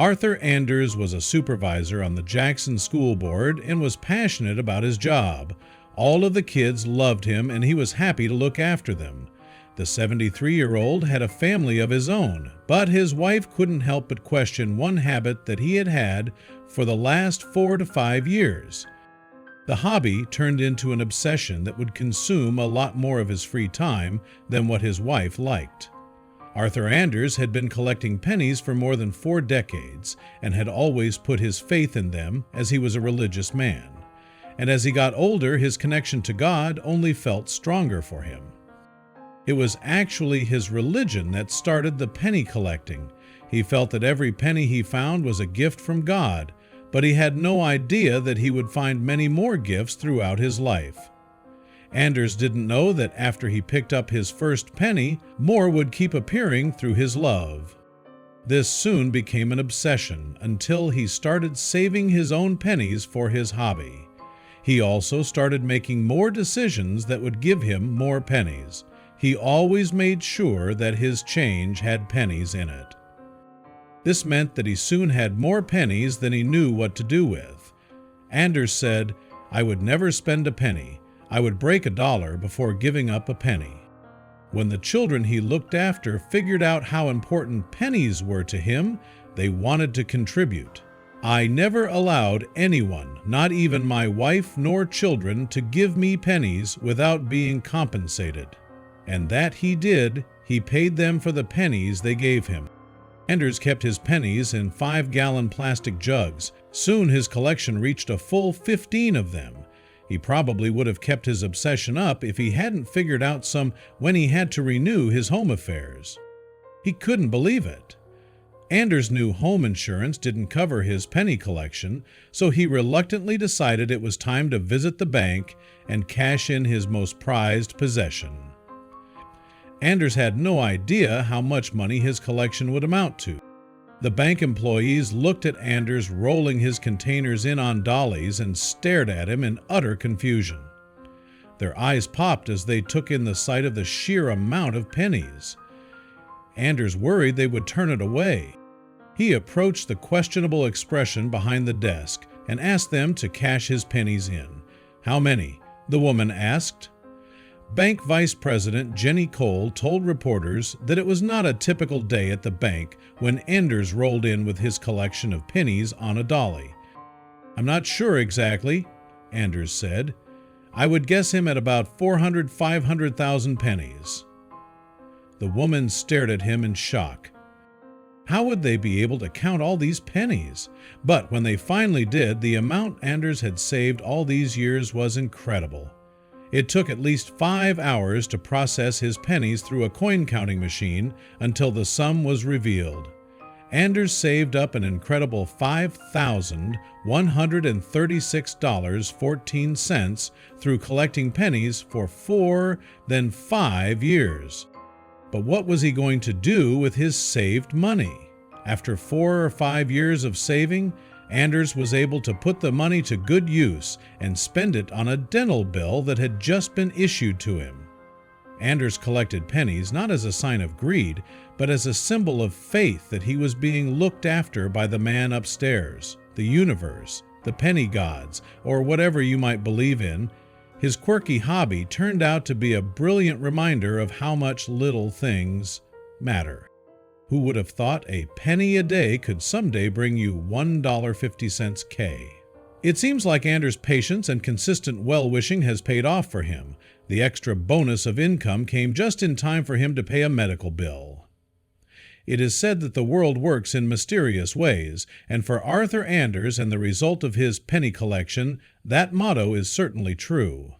Arthur Anders was a supervisor on the Jackson School Board and was passionate about his job. All of the kids loved him and he was happy to look after them. The 73-year-old had a family of his own, but his wife couldn't help but question one habit that he had had for the last 4 to 5 years. The hobby turned into an obsession that would consume a lot more of his free time than what his wife liked. Arthur Anders had been collecting pennies for more than 4 decades and had always put his faith in them as he was a religious man. And as he got older, his connection to God only felt stronger for him. It was actually his religion that started the penny collecting. He felt that every penny he found was a gift from God, but he had no idea that he would find many more gifts throughout his life. Anders didn't know that after he picked up his first penny, more would keep appearing through his love. This soon became an obsession until he started saving his own pennies for his hobby. He also started making more decisions that would give him more pennies. He always made sure that his change had pennies in it. This meant that he soon had more pennies than he knew what to do with. Anders said, "I would never spend a penny. I would break $1 before giving up a penny." When the children he looked after figured out how important pennies were to him, they wanted to contribute. "I never allowed anyone, not even my wife nor children, to give me pennies without being compensated. And that he did. He paid them for the pennies they gave him." Anders kept his pennies in 5-gallon plastic jugs. Soon his collection reached a full 15 of them. He probably would have kept his obsession up if he hadn't figured out some when he had to renew his home affairs. He couldn't believe it. Anders' new home insurance didn't cover his penny collection, so he reluctantly decided it was time to visit the bank and cash in his most prized possession. Anders had no idea how much money his collection would amount to. The bank employees looked at Anders rolling his containers in on dollies and stared at him in utter confusion. Their eyes popped as they took in the sight of the sheer amount of pennies. Anders worried they would turn it away. He approached the questionable expression behind the desk and asked them to cash his pennies in. "How many?" the woman asked. Bank Vice President Jenny Cole told reporters that it was not a typical day at the bank when Anders rolled in with his collection of pennies on a dolly. "I'm not sure exactly," Anders said. "I would guess him at about 500,000 pennies." The woman stared at him in shock. How would they be able to count all these pennies? But when they finally did, the amount Anders had saved all these years was incredible. It took at least 5 hours to process his pennies through a coin-counting machine until the sum was revealed. Anders saved up an incredible $5,136.14 through collecting pennies for 4, then 5 years. But what was he going to do with his saved money? After 4 or 5 years of saving, Anders was able to put the money to good use and spend it on a dental bill that had just been issued to him. Anders collected pennies not as a sign of greed, but as a symbol of faith that he was being looked after by the man upstairs, the universe, the penny gods, or whatever you might believe in. His quirky hobby turned out to be a brilliant reminder of how much little things matter. Who would have thought a penny a day could someday bring you $1.50 K? It seems like Anders' patience and consistent well-wishing has paid off for him. The extra bonus of income came just in time for him to pay a medical bill. It is said that the world works in mysterious ways, and for Arthur Anders and the result of his penny collection, that motto is certainly true.